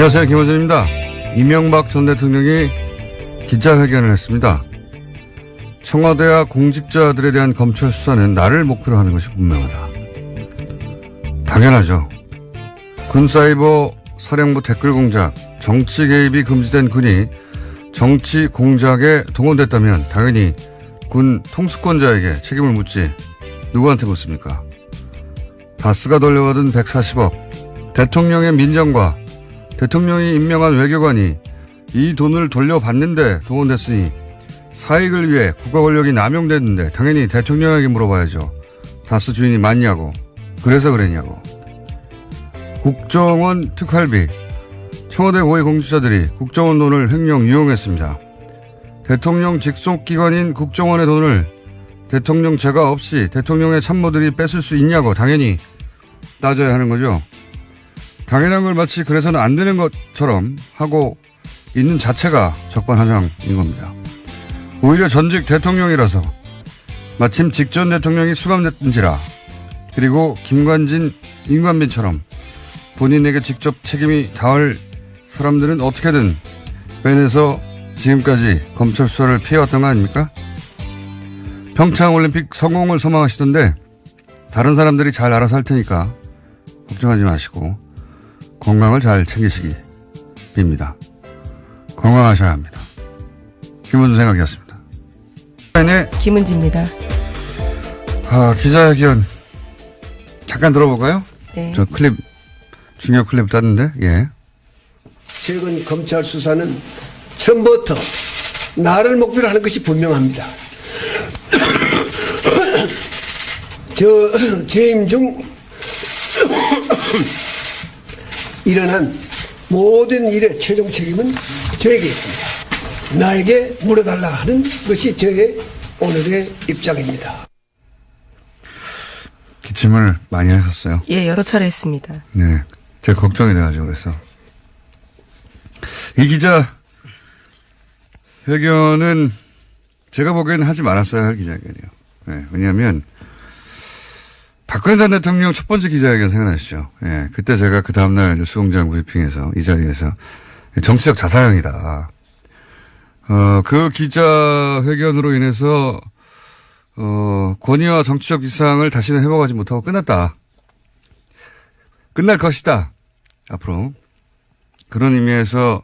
안녕하세요. 김호준입니다. 이명박 전 대통령이 기자회견을 했습니다. 청와대와 공직자들에 대한 검찰 수사는 나를 목표로 하는 것이 분명하다. 당연하죠. 군사이버 사령부 댓글 공작, 정치 개입이 금지된 군이 정치 공작에 동원됐다면 당연히 군 통수권자에게 책임을 묻지 누구한테 묻습니까? 다스가 돌려받은 140억, 대통령의 민정과 대통령이 임명한 외교관이 이 돈을 돌려받는데 동원됐으니 사익을 위해 국가 권력이 남용됐는데 당연히 대통령에게 물어봐야죠. 다스 주인이 맞냐고, 그래서 그랬냐고. 국정원 특활비, 청와대 고위 공직자들이 국정원 돈을 횡령 이용했습니다. 대통령 직속기관인 국정원의 돈을 대통령 제가 없이 대통령의 참모들이 뺏을 수 있냐고 당연히 따져야 하는 거죠. 당연한 걸 마치 그래서는 안 되는 것처럼 하고 있는 자체가 적반하장인 겁니다. 오히려 전직 대통령이라서 마침 직전 대통령이 수감됐든지라, 그리고 김관진, 임관빈처럼 본인에게 직접 책임이 닿을 사람들은 어떻게든 빼내서 지금까지 검찰 수사를 피해왔던 거 아닙니까? 평창올림픽 성공을 소망하시던데 다른 사람들이 잘 알아서 할 테니까 걱정하지 마시고 건강을 잘 챙기시기 빕니다. 건강하셔야 합니다. 김은주 생각이었습니다. 네. 김은지입니다. 기자회견 잠깐 들어볼까요? 네. 저 클립, 중요 클립 땄는데, 예. 최근 검찰 수사는 처음부터 나를 목표로 하는 것이 분명합니다. 재임 중 일어난 모든 일의 최종 책임은 저에게 있습니다. 나에게 물어달라 하는 것이 저의 오늘의 입장입니다. 기침을 많이 하셨어요. 예, 여러 차례 했습니다. 네. 제가 걱정이 돼가지고 그래서. 이 기자 회견은 제가 보기에는 하지 말았어야 할 기자회견이에요. 네. 왜냐하면 박근혜 전 대통령 첫 번째 기자회견 생각나시죠? 예. 그때 제가 그 다음날 뉴스공장 브리핑에서 이 자리에서 정치적 자살행위다. 그 기자회견으로 인해서 권위와 정치적 위상을 다시는 회복하지 못하고 끝났다. 끝날 것이다. 앞으로. 그런 의미에서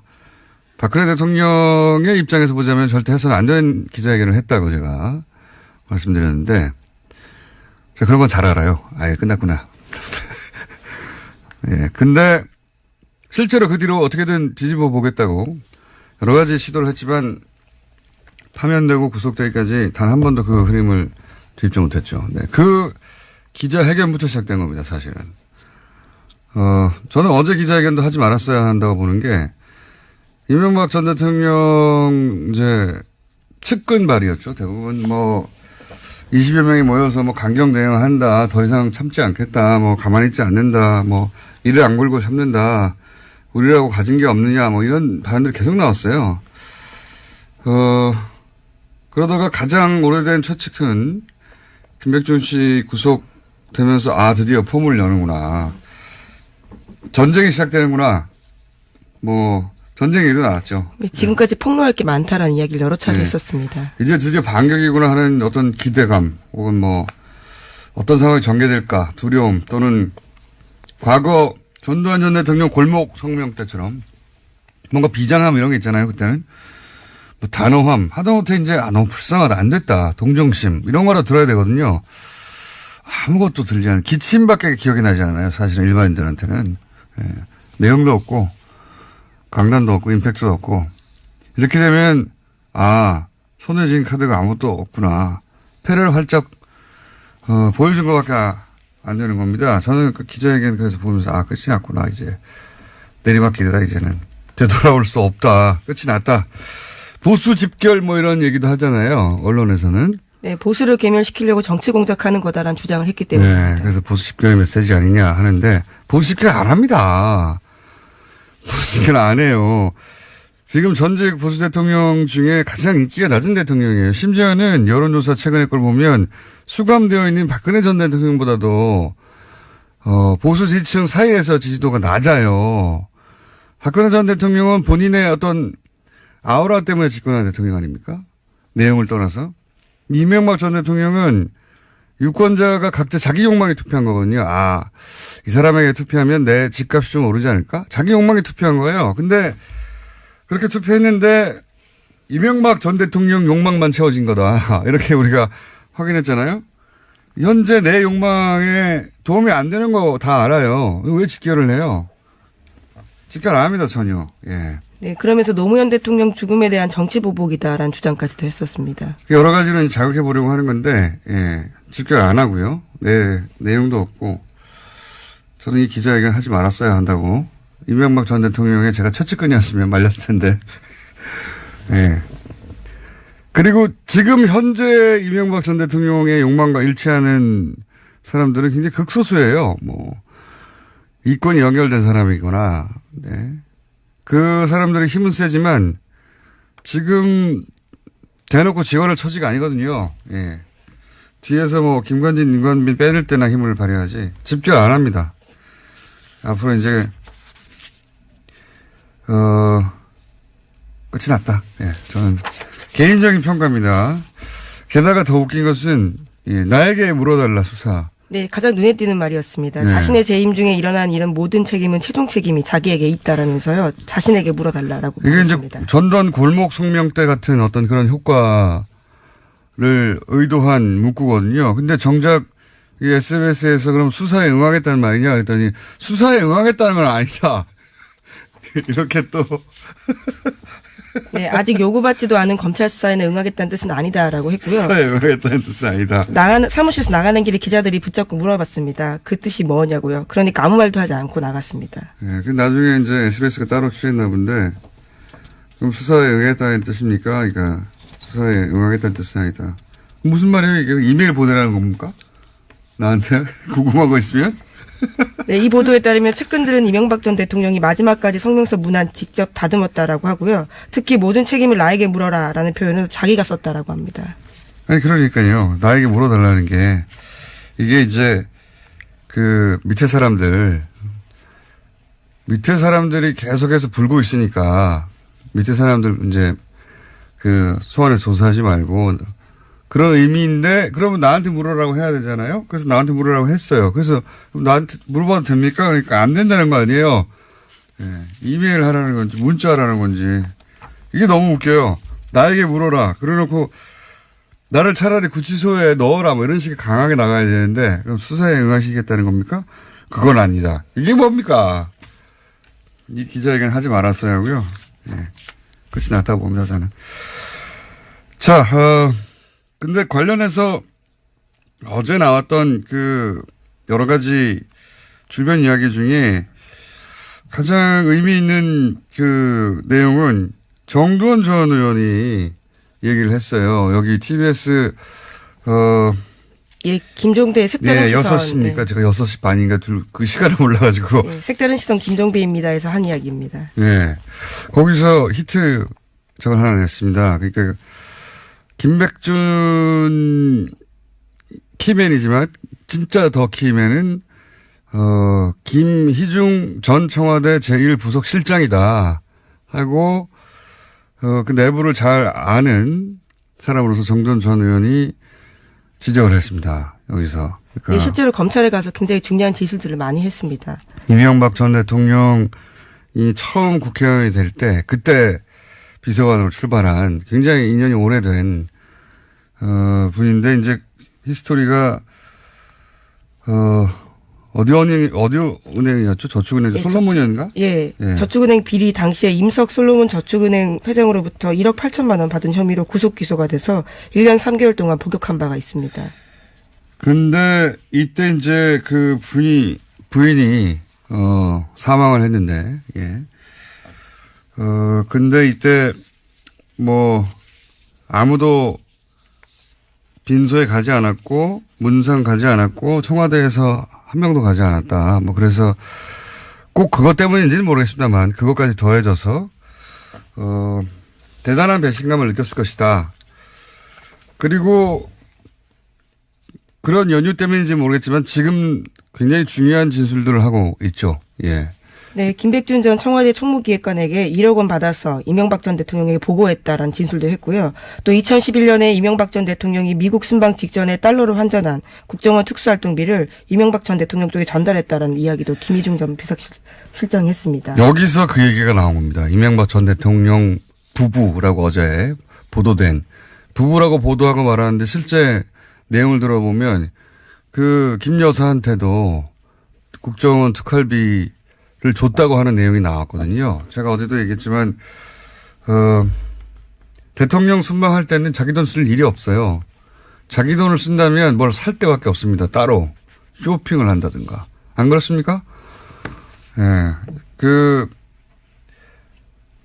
박근혜 대통령의 입장에서 보자면 절대 해서는 안 되는 기자회견을 했다고 제가 말씀드렸는데, 제가 그런 건 잘 알아요. 아예 끝났구나. 예. 근데 실제로 그 뒤로 어떻게든 뒤집어 보겠다고 여러 가지 시도를 했지만 파면되고 구속되기까지 단 한 번도 그 흐름을 뒤집지 못했죠. 네. 그 기자회견부터 시작된 겁니다, 사실은. 저는 어제 기자회견도 하지 말았어야 한다고 보는 게, 이명박 전 대통령 이제 측근 발이었죠. 대부분 20여 명이 모여서 강경 대응을 한다. 더 이상 참지 않겠다. 가만히 있지 않는다. 이를 안 굴고 참는다. 우리라고 가진 게 없느냐. 이런 발언들이 계속 나왔어요. 그러다가 가장 오래된 최측근 김백준 씨 구속되면서 드디어 포문을 여는구나. 전쟁이 시작되는구나. 전쟁 얘기도 나왔죠. 지금까지 폭로할 게 많다라는 이야기를 여러 차례 네. 했었습니다. 이제 드디어 반격이구나 하는 어떤 기대감, 혹은 어떤 상황이 전개될까, 두려움, 또는 과거 전두환 전 대통령 골목 성명 때처럼 뭔가 비장함 이런 게 있잖아요, 그때는. 단호함, 하다못해 이제 너무 불쌍하다, 안 됐다, 동정심 이런 거라 들어야 되거든요. 아무것도 들리지 않는, 기침밖에 기억이 나지 않아요, 사실은 일반인들한테는. 예. 내용도 없고 강단도 없고 임팩트도 없고, 이렇게 되면 손에 쥔 카드가 아무것도 없구나, 패를 활짝 보여준 것밖에 안 되는 겁니다. 저는 그 기자회견 그래서 보면서 끝이 났구나, 이제 내리막길이다, 이제는 되돌아올 수 없다, 끝이 났다. 보수 집결 이런 얘기도 하잖아요, 언론에서는. 네, 보수를 괴멸시키려고 정치 공작하는 거다라는 주장을 했기 때문입니다. 네, 그래서 보수 집결의 메시지 아니냐 하는데, 보수 집결 안 합니다. 보수 집결 안 해요. 지금 전직 보수 대통령 중에 가장 인기가 낮은 대통령이에요. 심지어는 여론조사 최근의 걸 보면 수감되어 있는 박근혜 전 대통령보다도 보수 지지층 사이에서 지지도가 낮아요. 박근혜 전 대통령은 본인의 어떤 아우라 때문에 집권한 대통령 아닙니까? 내용을 떠나서. 이명박 전 대통령은 유권자가 각자 자기 욕망에 투표한 거거든요. 아, 이 사람에게 투표하면 내 집값이 좀 오르지 않을까? 자기 욕망에 투표한 거예요. 근데 그렇게 투표했는데 이명박 전 대통령 욕망만 채워진 거다. 이렇게 우리가 확인했잖아요. 현재 내 욕망에 도움이 안 되는 거 다 알아요. 왜 직결을 해요? 직결 안 합니다, 전혀. 예. 네, 그러면서 노무현 대통령 죽음에 대한 정치 보복이다라는 주장까지도 했었습니다. 여러 가지로 자극해 보려고 하는 건데, 예. 직결 안 하고요. 네, 내용도 없고. 저는 이 기자회견 하지 말았어야 한다고. 이명박 전 대통령의 제가 첫 측근이었으면 말렸을 텐데. 예. 그리고 지금 현재 이명박 전 대통령의 욕망과 일치하는 사람들은 굉장히 극소수예요. 뭐, 이권이 연결된 사람이거나, 네. 그 사람들의 힘은 세지만 지금 대놓고 지원할 처지가 아니거든요. 예. 뒤에서 뭐 김관진, 임관빈 빼낼 때나 힘을 발휘하지 집결 안 합니다. 앞으로 이제 끝이 났다. 예. 저는 개인적인 평가입니다. 게다가 더 웃긴 것은 예, 나에게 물어달라 수사. 네, 가장 눈에 띄는 말이었습니다. 네. 자신의 재임 중에 일어난 일은 모든 책임은 최종 책임이 자기에게 있다라면서요. 자신에게 물어달라라고 이게 말했습니다. 이제 전두환 골목 성명 때 같은 어떤 그런 효과를 의도한 문구거든요. 근데 정작 이 SBS에서 그럼 수사에 응하겠다는 말이냐 그랬더니 수사에 응하겠다는 건 아니다. 이렇게 또. 네, 아직 요구받지도 않은 검찰 수사에는 응하겠다는 뜻은 아니다라고 했고요. 수사에 응하겠다는 뜻은 아니다. 사무실에서 나가는 길에 기자들이 붙잡고 물어봤습니다. 그 뜻이 뭐냐고요. 그러니까 아무 말도 하지 않고 나갔습니다. 네, 그 나중에 이제 SBS가 따로 취했나 본데, 그럼 수사에 응하겠다는 뜻입니까? 그러니까 수사에 응하겠다는 뜻은 아니다. 무슨 말이에요? 이게 이메일 보내라는 겁니까? 나한테 궁금한 거 있으면? 네, 이 보도에 따르면 측근들은 이명박 전 대통령이 마지막까지 성명서 문안 직접 다듬었다라고 하고요. 특히 모든 책임을 나에게 물어라라는 표현을 자기가 썼다라고 합니다. 아니, 그러니까요. 나에게 물어달라는 게, 이게 이제, 그, 밑에 사람들이 계속해서 불고 있으니까, 밑에 사람들 이제, 그, 소환에 조사하지 말고, 그런 의미인데, 그러면 나한테 물어라고 해야 되잖아요? 그래서 나한테 물어라고 했어요. 그래서, 나한테 물어봐도 됩니까? 그러니까 안 된다는 거 아니에요? 예, 이메일 하라는 건지, 문자 하라는 건지. 이게 너무 웃겨요. 나에게 물어라. 그래 놓고, 나를 차라리 구치소에 넣어라. 뭐 이런 식의 강하게 나가야 되는데, 그럼 수사에 응하시겠다는 겁니까? 그건 아니다. 이게 뭡니까? 이 기자회견 하지 말았어야 하고요. 예, 끝이 났다고 봅니다, 저는. 자, 근데 관련해서 어제 나왔던 그 여러 가지 주변 이야기 중에 가장 의미 있는 그 내용은 정두원 전 의원이 얘기를 했어요. 여기 TBS, 예, 김종대의 색다른 네, 시선. 6시입니까? 네. 제가 6시 반인가 그 시간을 몰라가지고. 네, 색다른 시선 김종배입니다에서 한 이야기입니다. 네. 거기서 히트 저걸 하나 냈습니다. 그러니까 김백준 키맨이지만 진짜 더 키맨은 김희중 전 청와대 제1부속 실장이다 하고 그 내부를 잘 아는 사람으로서 정두원 전 의원이 지적을 했습니다. 여기서. 그러니까 네, 실제로 검찰에 가서 굉장히 중요한 진술들을 많이 했습니다. 이명박 전 대통령이 처음 국회의원이 될 때 그때 비서관으로 출발한 굉장히 인연이 오래된 분인데 이제 히스토리가 어디 은행이었죠? 저축은행 예, 솔로몬이었는가? 예, 예. 저축은행 비리 당시에 임석 솔로몬 저축은행 회장으로부터 1억 8천만 원 받은 혐의로 구속 기소가 돼서 1년 3개월 동안 복역한 바가 있습니다. 근데 이때 이제 그 부인이 사망을 했는데 예. 근데 이때 뭐 아무도 빈소에 가지 않았고 문상 가지 않았고 청와대에서 한 명도 가지 않았다. 뭐 그래서 꼭 그것 때문인지는 모르겠습니다만 그것까지 더해져서 대단한 배신감을 느꼈을 것이다. 그리고 그런 연유 때문인지 모르겠지만 지금 굉장히 중요한 진술들을 하고 있죠. 예. 네, 김백준 전 청와대 총무기획관에게 1억 원 받아서 이명박 전 대통령에게 보고했다라는 진술도 했고요. 또 2011년에 이명박 전 대통령이 미국 순방 직전에 달러로 환전한 국정원 특수활동비를 이명박 전 대통령 쪽에 전달했다라는 이야기도 김희중 전 비서실장이 했습니다. 여기서 그 얘기가 나온 겁니다. 이명박 전 대통령 부부라고 어제 보도된 부부라고 보도하고 말하는데 실제 내용을 들어보면 그 김 여사한테도 국정원 특활비를 줬다고 하는 내용이 나왔거든요. 제가 어제도 얘기했지만 대통령 순방할 때는 자기 돈 쓸 일이 없어요. 자기 돈을 쓴다면 뭘 살 데밖에 없습니다. 따로 쇼핑을 한다든가. 안 그렇습니까? 예.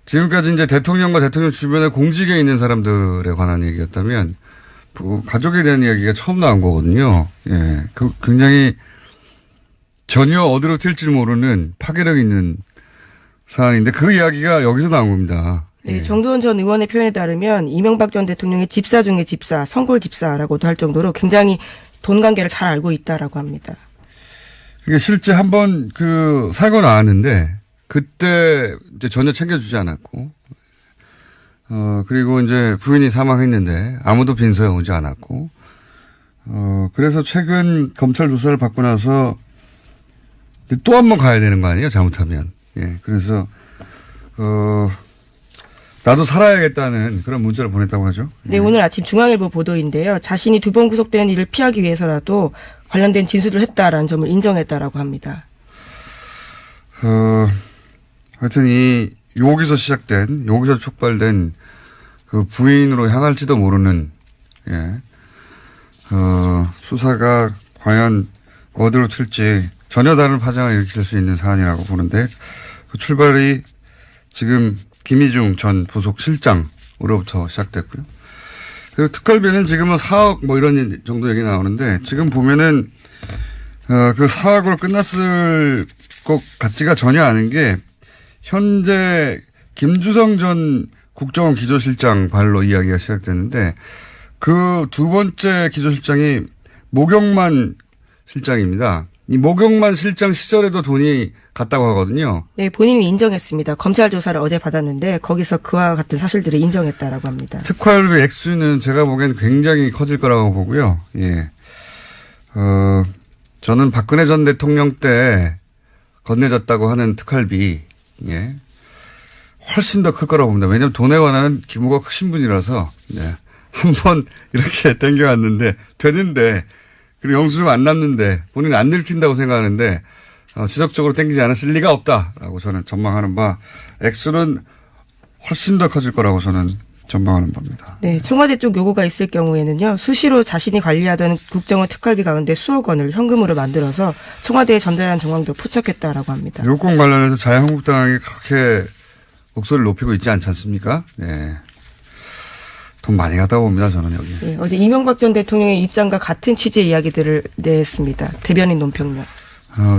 지금까지 이제 대통령과 대통령 주변에 공직에 있는 사람들에 관한 얘기였다면 가족에 대한 이야기가 처음 나온 거거든요. 예. 굉장히 전혀 어디로 튈지 모르는 파괴력 있는 사안인데 그 이야기가 여기서 나온 겁니다. 네, 정두원 전 의원의 표현에 따르면 이명박 전 대통령의 집사 중에 집사, 성골 집사라고도 할 정도로 굉장히 돈 관계를 잘 알고 있다라고 합니다. 이게 실제 한번 살고 나왔는데 그때 이제 전혀 챙겨주지 않았고, 그리고 이제 부인이 사망했는데 아무도 빈소에 오지 않았고, 그래서 최근 검찰 조사를 받고 나서 또 한 번 가야 되는 거 아니에요? 잘못하면. 예. 그래서, 나도 살아야겠다는 그런 문자를 보냈다고 하죠. 네, 오늘 아침 중앙일보 보도인데요. 자신이 2번 구속되는 일을 피하기 위해서라도 관련된 진술을 했다라는 점을 인정했다라고 합니다. 하여튼 여기서 촉발된 그 부인으로 향할지도 모르는, 예. 수사가 과연 어디로 튈지 전혀 다른 파장을 일으킬 수 있는 사안이라고 보는데 그 출발이 지금 김희중 전 부속 실장으로부터 시작됐고요. 그리고 특활비는 지금은 4억 뭐 이런 정도 얘기 나오는데 지금 보면은 그 4억으로 끝났을 것 같지가 전혀 않은 게 현재 김주성 전 국정원 기조실장 발로 이야기가 시작됐는데 그 두 번째 기조실장이 모경만 실장입니다. 이 모경만 실장 시절에도 돈이 갔다고 하거든요. 네, 본인이 인정했습니다. 검찰 조사를 어제 받았는데 거기서 그와 같은 사실들을 인정했다라고 합니다. 특활비 액수는 제가 보기엔 굉장히 커질 거라고 보고요. 예. 저는 박근혜 전 대통령 때 건네졌다고 하는 특활비, 예. 훨씬 더 클 거라고 봅니다. 왜냐하면 돈에 관한 규모가 크신 분이라서, 네. 한번 이렇게 땡겨왔는데, 되는데, 그리고 영수증 안 남는데, 본인은 안 들킨다고 생각하는데, 지속적으로 땡기지 않았을 리가 없다라고 저는 전망하는 바, 액수는 훨씬 더 커질 거라고 저는 전망하는 바입니다. 네, 청와대 쪽 요구가 있을 경우에는요, 수시로 자신이 관리하던 국정원 특활비 가운데 수억 원을 현금으로 만들어서 청와대에 전달한 정황도 포착했다라고 합니다. 요건 관련해서 자유한국당이 그렇게 목소리를 높이고 있지 않지 않습니까? 네. 돈 많이 갔다 봅니다, 저는 여기. 네, 어제 이명박 전 대통령의 입장과 같은 취지의 이야기들을 냈습니다. 대변인 논평력.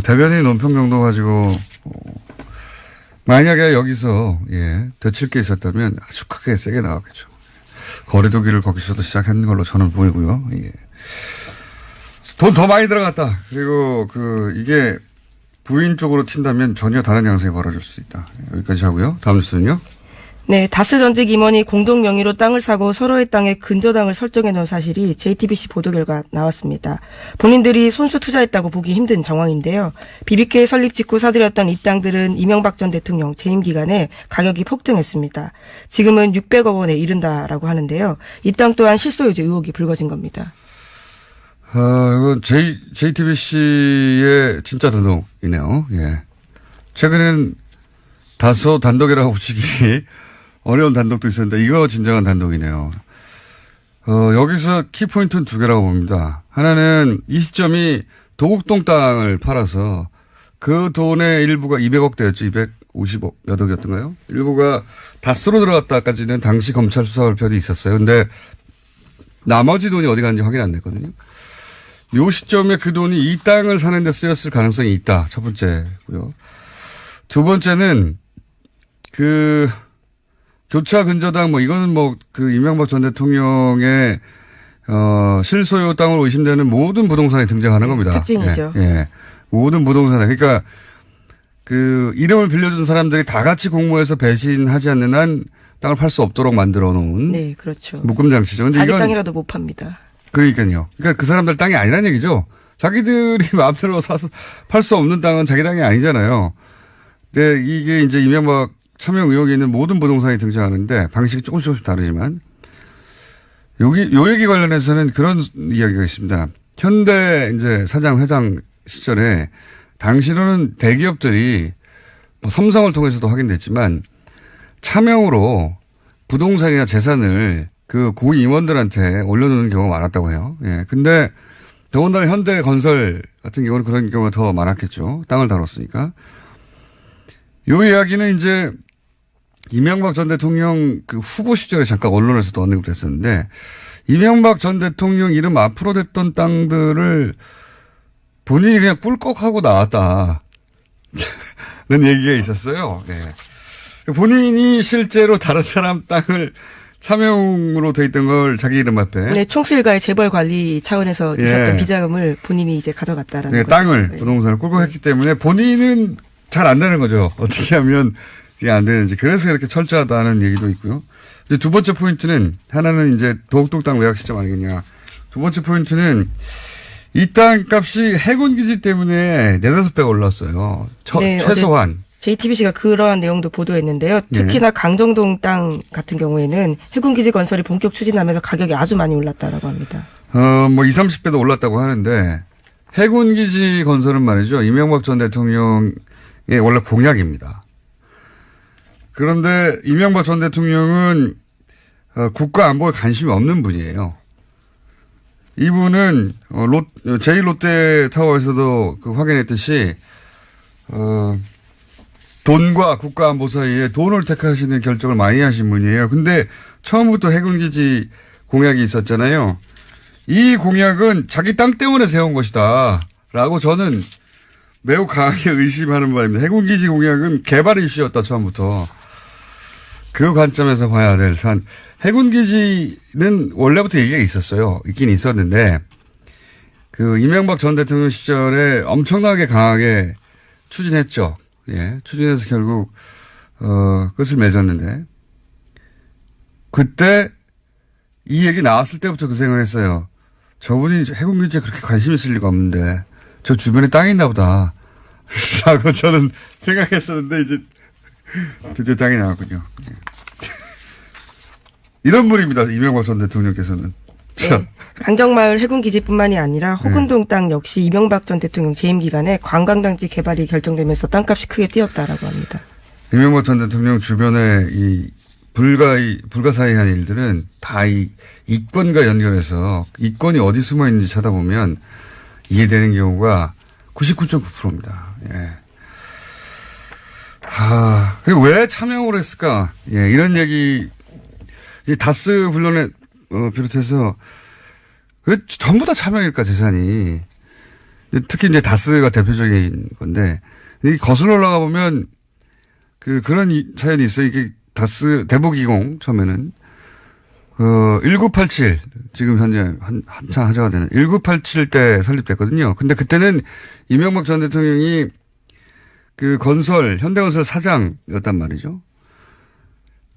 대변인 논평 정도 가지고, 만약에 여기서, 예, 되칠 게 있었다면 아주 크게 세게 나왔겠죠. 거리두기를 거기서도 시작한 걸로 저는 보이고요. 예. 돈 더 많이 들어갔다. 그리고 이게 부인 쪽으로 튄다면 전혀 다른 양상이 벌어질 수 있다. 여기까지 하고요. 다음 뉴스는요. 네, 다스 전직 임원이 공동 명의로 땅을 사고 서로의 땅에 근저당을 설정해 놓은 사실이 JTBC 보도 결과 나왔습니다. 본인들이 손수 투자했다고 보기 힘든 정황인데요. BBK 설립 직후 사들였던 이 땅들은 이명박 전 대통령 재임 기간에 가격이 폭등했습니다. 지금은 600억 원에 이른다라고 하는데요. 이 땅 또한 실소유주 의혹이 불거진 겁니다. 이건 JTBC의 진짜 단독이네요. 예. 최근에는 다소 단독이라고 붙이기 어려운 단독도 있었는데 이거 진정한 단독이네요. 여기서 키포인트는 두 개라고 봅니다. 하나는 이 시점이 도곡동 땅을 팔아서 그 돈의 일부가 200억대였죠. 250억 몇 억이었던가요? 일부가 다스로 들어갔다까지는 당시 검찰 수사 발표도 있었어요. 근데 나머지 돈이 어디 갔는지 확인 안 됐거든요. 요 시점에 그 돈이 이 땅을 사는 데 쓰였을 가능성이 있다. 첫 번째고요. 두 번째는 교차 근저당 이거는 이명박 전 대통령의 실소유 땅으로 의심되는 모든 부동산이 등장하는 겁니다. 특징이죠. 예. 모든 부동산에. 그러니까 그 이름을 빌려준 사람들이 다 같이 공모해서 배신하지 않는 한 땅을 팔 수 없도록 만들어 놓은 네, 그렇죠. 묶음 장치죠. 근데 자기 이건 땅이라도 못 팝니다. 그러니까요. 그러니까 그 사람들 땅이 아니란 얘기죠. 자기들이 마음대로 사서 팔 수 없는 땅은 자기 땅이 아니잖아요. 근데 이게 이제 이명박 차명 의혹에 있는 모든 부동산이 등장하는데 방식이 조금씩 다르지만 요 얘기 관련해서는 그런 이야기가 있습니다. 현대 이제 사장 회장 시절에 당시로는 대기업들이 뭐 삼성을 통해서도 확인됐지만 차명으로 부동산이나 재산을 그 고위 임원들한테 올려놓는 경우가 많았다고 해요. 예. 근데 더군다나 현대건설 같은 경우는 그런 경우가 더 많았겠죠. 땅을 다뤘으니까. 요 이야기는 이제 이명박 전 대통령 그 후보 시절에 잠깐 언론에서도 언급됐었는데 이명박 전 대통령 이름 앞으로 댔던 땅들을 본인이 그냥 꿀꺽하고 나왔다. 는 얘기가 있었어요. 예. 본인이 실제로 다른 사람 땅을 차명으로 돼 있던 걸 자기 이름 앞에. 네, 총수일가의 재벌 관리 차원에서 있었던 비자금을 본인이 이제 가져갔다라는 네, 거죠. 땅을 네. 부동산을 꿀꺽했기 때문에 본인은 잘 안 되는 거죠. 어떻게 하면 이게 안 되는지. 그래서 이렇게 철저하다는 얘기도 있고요. 이제 두 번째 포인트는 하나는 이제 도곡동 땅 매각 시점 아니겠냐. 두 번째 포인트는 이 땅 값이 해군 기지 때문에 4-5배 올랐어요. 네, 최소한. JTBC가 그러한 내용도 보도했는데요. 특히나 강정동 땅 같은 경우에는 해군기지 건설이 본격 추진하면서 가격이 아주 많이 올랐다라고 합니다. 뭐 20-30배도 올랐다고 하는데 해군기지 건설은 말이죠. 이명박 전 대통령의 원래 공약입니다. 그런데 이명박 전 대통령은 국가 안보에 관심이 없는 분이에요. 이분은 제1롯데타워에서도 확인했듯이 돈과 국가 안보 사이에 돈을 택하시는 결정을 많이 하신 분이에요. 근데 처음부터 해군기지 공약이 있었잖아요. 이 공약은 자기 땅 때문에 세운 것이다 라고 저는 매우 강하게 의심하는 바입니다. 해군기지 공약은 개발 이슈였다 처음부터. 그 관점에서 봐야 될 산. 해군기지는 원래부터 얘기가 있었어요. 있긴 있었는데 그 이명박 전 대통령 시절에 엄청나게 강하게 추진했죠. 예, 추진해서 결국 끝을 맺었는데 그때 이 얘기 나왔을 때부터 그 생각을 했어요. 저분이 해군기지에 그렇게 관심 있을 리가 없는데 저 주변에 땅이 있나 보다 라고 저는 생각했었는데 이제 드디어 땅이 나왔군요. 이런 분입니다. 이명박 전 대통령께서는. 네. 강정마을 해군기지뿐만이 아니라 호근동 땅 역시 이명박 전 대통령 재임 기간에 관광단지 개발이 결정되면서 땅값이 크게 뛰었다라고 합니다. 이명박 전 대통령 주변에 이 불가사의한 일들은 다 이 이권과 연결해서 이권이 어디 숨어 있는지 찾아보면 이해되는 경우가 99.9%입니다. 예. 왜 차명으로 했을까? 예, 이런 얘기, 이 다스 분론에 비롯해서 왜 전부 다 차명일까 재산이? 특히 이제 다스가 대표적인 건데 거슬러 올라가 보면 그런 사연이 있어요. 이게 다스 대북이공 처음에는 1987 지금 현재 한창 하자가 되는 1987 때 설립됐거든요. 근데 그때는 이명박 전 대통령이 그 현대건설 사장이었단 말이죠.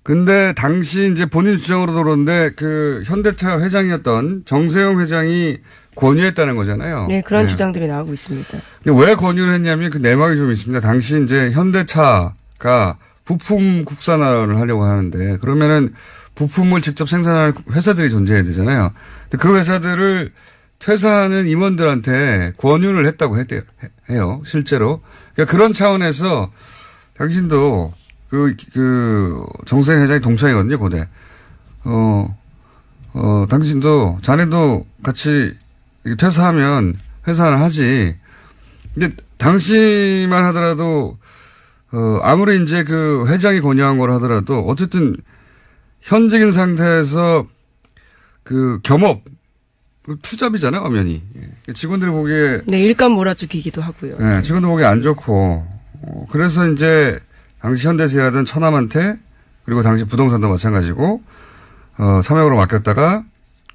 근데 당시 이제 본인 주장으로 들었는데 그 현대차 회장이었던 정세영 회장이 권유했다는 거잖아요. 네, 그런 주장들이 나오고 있습니다. 근데 왜 권유를 했냐면 그 내막이 좀 있습니다. 당시 이제 현대차가 부품 국산화를 하려고 하는데 그러면은 부품을 직접 생산하는 회사들이 존재해야 되잖아요. 근데 그 회사들을 퇴사하는 임원들한테 권유를 했다고 해요. 실제로. 그러니까 그런 차원에서 당신도 정세영 회장이 동창이거든요, 고대. 당신도, 자네도 같이 퇴사하면 회사 하나 하지. 근데 당시만 하더라도, 아무리 이제 그 회장이 권유한 걸 하더라도, 어쨌든 현직인 상태에서 겸업, 투잡이잖아요, 엄연히. 직원들이 보기에. 네, 일감 몰아주기기도 하고요. 네, 직원들 보기에 안 좋고. 그래서 이제, 당시 현대에서 일하던 처남한테 그리고 당시 부동산도 마찬가지고 차명으로 맡겼다가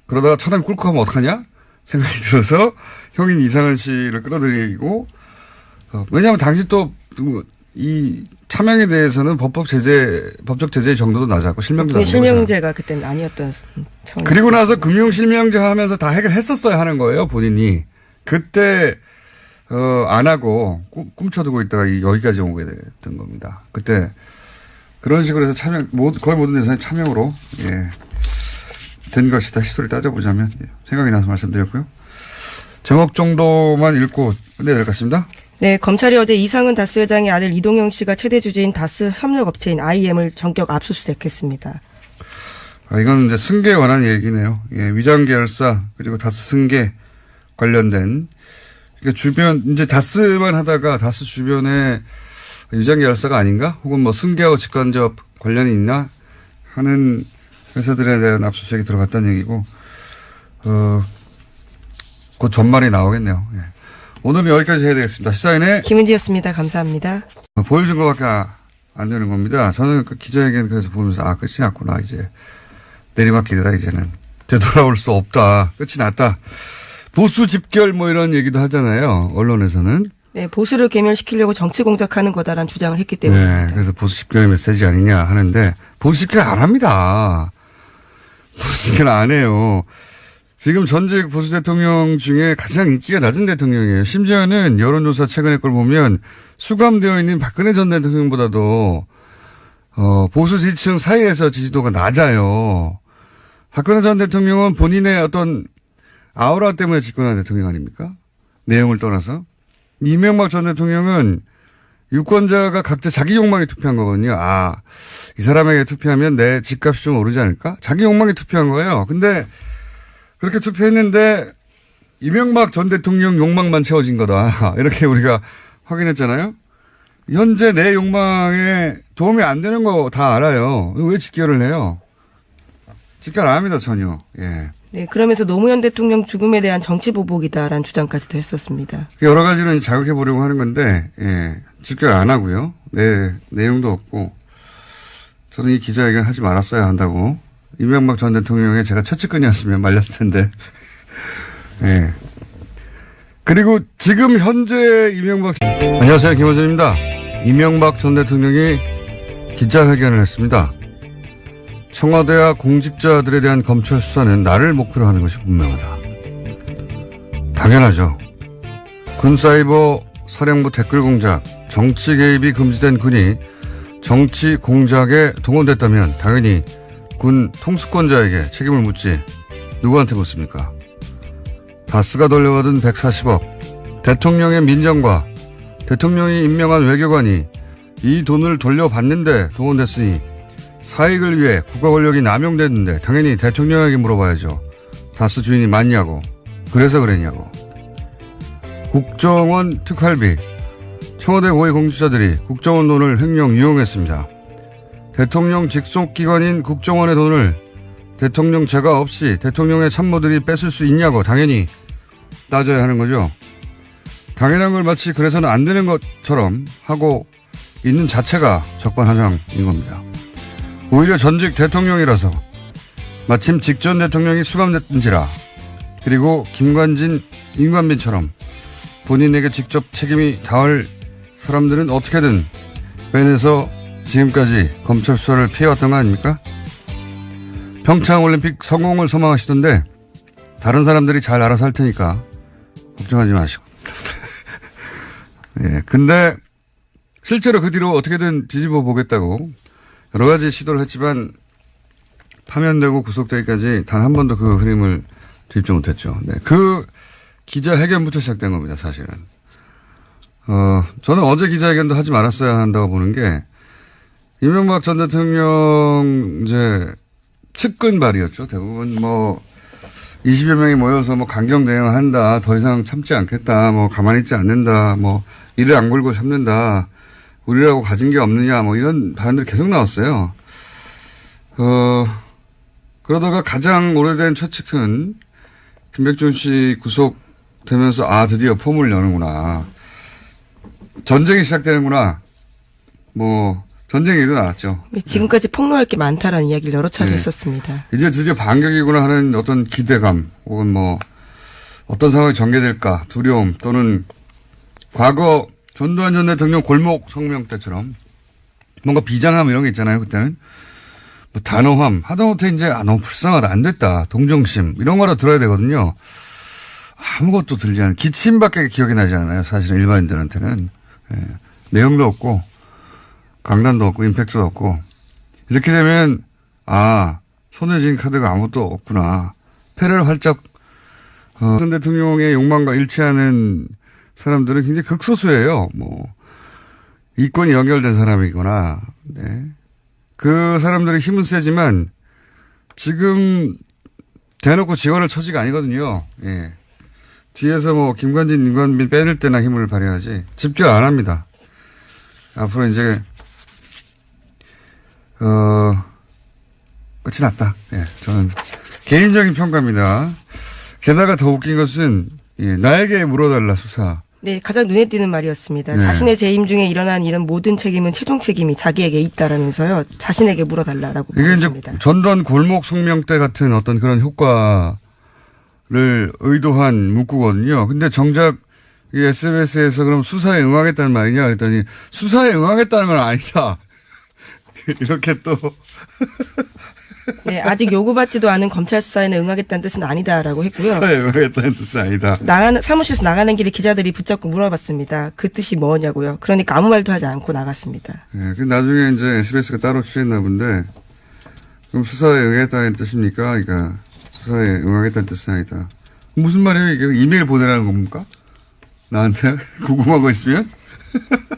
그러다가 처남이 꿀꺽하면 어떡하냐 생각이 들어서 형인 이상은 씨를 끌어들이고 왜냐하면 당시 또 이 차명에 대해서는 법적 제재의 정도도 낮았고 실명도 낮았고. 실명제가 그때는 아니었던 차원이었어요. 그리고 나서 금융실명제 하면서 다 해결했었어야 하는 거예요, 본인이. 그때, 안 하고 꿈쳐두고 있다가 여기까지 오게 됐던 겁니다. 그때 그런 식으로 해서 거의 모든 대상이 차명으로, 예, 된 것이다. 히스토리 따져보자면. 생각이 나서 말씀드렸고요. 제목 정도만 읽고 끝내야 될 것 같습니다. 네, 검찰이 어제 이상은 다스 회장의 아들 이동영 씨가 최대 주주인 다스 협력업체인 IM을 전격 압수수색했습니다. 이건 이제 승계에 관한 얘기네요. 예, 위장 계열사 그리고 다스 승계 관련된, 그러니까 주변 이제 다스만 하다가 다스 주변에 위장 계열사가 아닌가, 혹은 뭐 승계하고 직간접 관련이 있나 하는 회사들에 대한 압수수색이 들어갔다는 얘기고, 곧 전말이 나오겠네요. 예. 오늘은 여기까지 해야 되겠습니다. 시사인의 김은지였습니다. 감사합니다. 보여준 것밖에 안 되는 겁니다. 저는 그 기자회견 그래서 보면서 끝이 났구나. 이제 내리막길이다. 이제는 되돌아올 수 없다. 끝이 났다. 보수 집결 뭐 이런 얘기도 하잖아요. 언론에서는. 네, 보수를 괴멸시키려고 정치 공작하는 거다라는 주장을 했기 때문입니다. 네, 그래서 보수 집결의 메시지 아니냐 하는데 보수 집결 안 합니다. 보수 집결 안 해요. 지금 전직 보수 대통령 중에 가장 인기가 낮은 대통령이에요. 심지어는 여론조사 최근의 걸 보면 수감되어 있는 박근혜 전 대통령보다도 보수 지지층 사이에서 지지도가 낮아요. 박근혜 전 대통령은 본인의 어떤 아우라 때문에 집권한 대통령 아닙니까? 내용을 떠나서. 이명박 전 대통령은 유권자가 각자 자기 욕망에 투표한 거거든요. 이 사람에게 투표하면 내 집값이 좀 오르지 않을까? 자기 욕망에 투표한 거예요. 근데 그렇게 투표했는데 이명박 전 대통령 욕망만 채워진 거다. 이렇게 우리가 확인했잖아요. 현재 내 욕망에 도움이 안 되는 거 다 알아요. 왜 직결을 해요? 직결 안 합니다, 전혀. 예. 네, 그러면서 노무현 대통령 죽음에 대한 정치 보복이다라는 주장까지도 했었습니다. 여러 가지로 자극해 보려고 하는 건데, 예. 직결 안 하고요. 네, 내용도 없고. 저는 이 기자회견 하지 말았어야 한다고. 이명박 전 대통령의 제가 최측근이었으면 말렸을 텐데. 예. 그리고 지금 현재 안녕하세요. 김호준입니다. 이명박 전 대통령이 기자회견을 했습니다. 청와대와 공직자들에 대한 검찰 수사는 나를 목표로 하는 것이 분명하다. 당연하죠. 군사이버 사령부 댓글 공작, 정치 개입이 금지된 군이 정치 공작에 동원됐다면 당연히 군 통수권자에게 책임을 묻지 누구한테 묻습니까? 다스가 돌려받은 140억, 대통령의 민정과 대통령이 임명한 외교관이 이 돈을 돌려받는데 동원됐으니 사익을 위해 국가 권력이 남용됐는데 당연히 대통령에게 물어봐야죠. 다스 주인이 맞냐고, 그래서 그랬냐고. 국정원 특활비, 청와대 고위 공직자들이 국정원 돈을 횡령 이용했습니다. 대통령 직속기관인 국정원의 돈을 대통령 제가 없이 대통령의 참모들이 뺏을 수 있냐고 당연히 따져야 하는 거죠. 당연한 걸 마치 그래서는 안 되는 것처럼 하고 있는 자체가 적반하장인 겁니다. 오히려 전직 대통령이라서 마침 직전 대통령이 수감됐든지라, 그리고 김관진, 임관빈처럼 본인에게 직접 책임이 닿을 사람들은 어떻게든 빼내서 지금까지 검찰 수사를 피해왔던 거 아닙니까? 평창올림픽 성공을 소망하시던데 다른 사람들이 잘 알아서 할 테니까 걱정하지 마시고. 예, 근데 실제로 그 뒤로 어떻게든 뒤집어 보겠다고 여러 가지 시도를 했지만 파면되고 구속되기까지 단 한 번도 그 흐름을 뒤집지 못했죠. 네, 그 기자회견부터 시작된 겁니다, 사실은. 저는 어제 기자회견도 하지 말았어야 한다고 보는 게, 이명박 전 대통령 이제 측근 발이었죠. 대부분 20여 명이 모여서 강경 대응한다, 더 이상 참지 않겠다, 가만히 있지 않는다, 이를 악물고 참는다, 우리라고 가진 게 없느냐, 이런 발언들이 계속 나왔어요. 그러다가 가장 오래된 최측근 김백준 씨 구속되면서 드디어 포문을 여는구나, 전쟁이 시작되는구나, 전쟁 얘기도 나왔죠. 지금까지 폭로할 게 많다라는 이야기를 여러 차례 했었습니다. 이제 드디어 반격이구나 하는 어떤 기대감, 혹은 어떤 상황이 전개될까 두려움, 또는 과거 전두환 전 대통령 골목 성명 때처럼 뭔가 비장함 이런 게 있잖아요. 그때는 뭐 단호함 하다못해 이제 너무 불쌍하다 안 됐다 동정심 이런 거라 들어야 되거든요. 아무것도 들리지 않는 기침밖에 기억이 나지 않아요. 사실은 일반인들한테는 내용도 없고 강단도 없고 임팩트도 없고 이렇게 되면 손에 쥔 카드가 아무것도 없구나. 패를 활짝 전 대통령의 욕망과 일치하는 사람들은 굉장히 극소수예요. 뭐 이권이 연결된 사람이거나 그 사람들의 힘은 세지만 지금 대놓고 지원할 처지가 아니거든요. 뒤에서 뭐 김관진, 임관빈 빼낼 때나 힘을 발휘하지 집결 안 합니다. 앞으로 이제 끝이 났다. 저는 개인적인 평가입니다. 게다가 더 웃긴 것은 나에게 물어달라 수사. 네, 가장 눈에 띄는 말이었습니다. 네. 자신의 재임 중에 일어난 이런 모든 책임은 최종 책임이 자기에게 있다라면서요. 자신에게 물어달라라고 이게 이제 말했습니다. 전두환 골목 성명 때 같은 어떤 그런 효과를 의도한 문구거든요. 근데 정작 이 SBS에서 그럼 수사에 응하겠다는 말이냐 그랬더니 수사에 응하겠다는 건 아니다. 이렇게 또 네, 아직 요구받지도 않은 검찰 수사에는 응하겠다는 뜻은 아니다라고 했고요. 수사에 응하겠다는 뜻은 아니다. 사무실에서 나가는 길에 기자들이 붙잡고 물어봤습니다. 그 뜻이 뭐냐고요. 그러니까 아무 말도 하지 않고 나갔습니다. 그 나중에 이제 SBS가 따로 취했나 본데 그럼 수사에 응하겠다는 뜻입니까? 그러니까 수사에 응하겠다는 뜻은 아니다. 무슨 말이에요 이게? 이메일 보내라는 겁니까? 나한테 궁금한 거 있으면?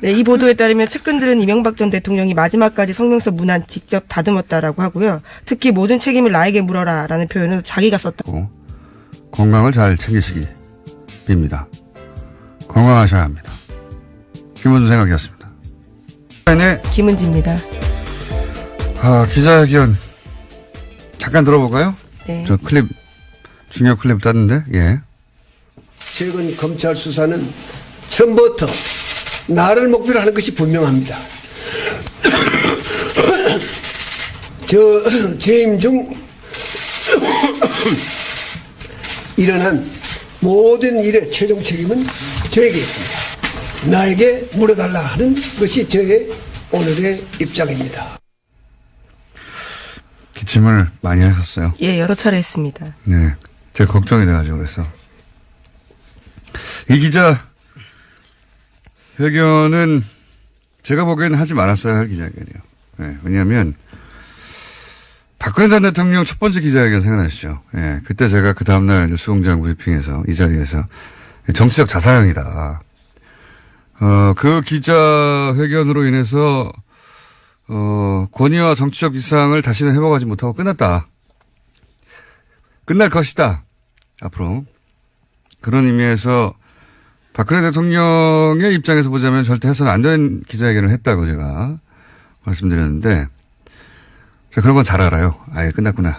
네, 이 보도에 따르면 측근들은 이명박 전 대통령이 마지막까지 성명서 문안 직접 다듬었다라고 하고요. 특히 모든 책임을 나에게 물어라라는 표현은 자기가 썼다고. 건강을 잘 챙기시기 빕니다. 건강하셔야 합니다. 김원준 생각이었습니다. 네, 김은지입니다. 기자회견 잠깐 들어볼까요? 네. 저 중요 클립 땄는데, 최근 검찰 수사는 처음부터 나를 목표로 하는 것이 분명합니다. 재임 중 일어난 모든 일의 최종 책임은 저에게 있습니다. 나에게 물어달라 하는 것이 저의 오늘의 입장입니다. 기침을 많이 하셨어요. 예, 여러 차례 했습니다. 네. 제가 걱정이 돼가지고 그래서. 이 기자 회견은 제가 보기에는 하지 말았어야 할 기자회견이에요. 왜냐하면 박근혜 전 대통령 첫 번째 기자회견 생각나시죠? 그때 제가 그 다음날 뉴스공장 브리핑에서 이 자리에서 정치적 자살행위다. 그 기자회견으로 인해서 권위와 정치적 위상을 다시는 회복하지 못하고 끝났다. 끝날 것이다. 앞으로. 그런 의미에서 박근혜 대통령의 입장에서 보자면 절대 해서는 안 되는 기자회견을 했다고 제가 말씀드렸는데 그런 건 잘 알아요. 아예 끝났구나.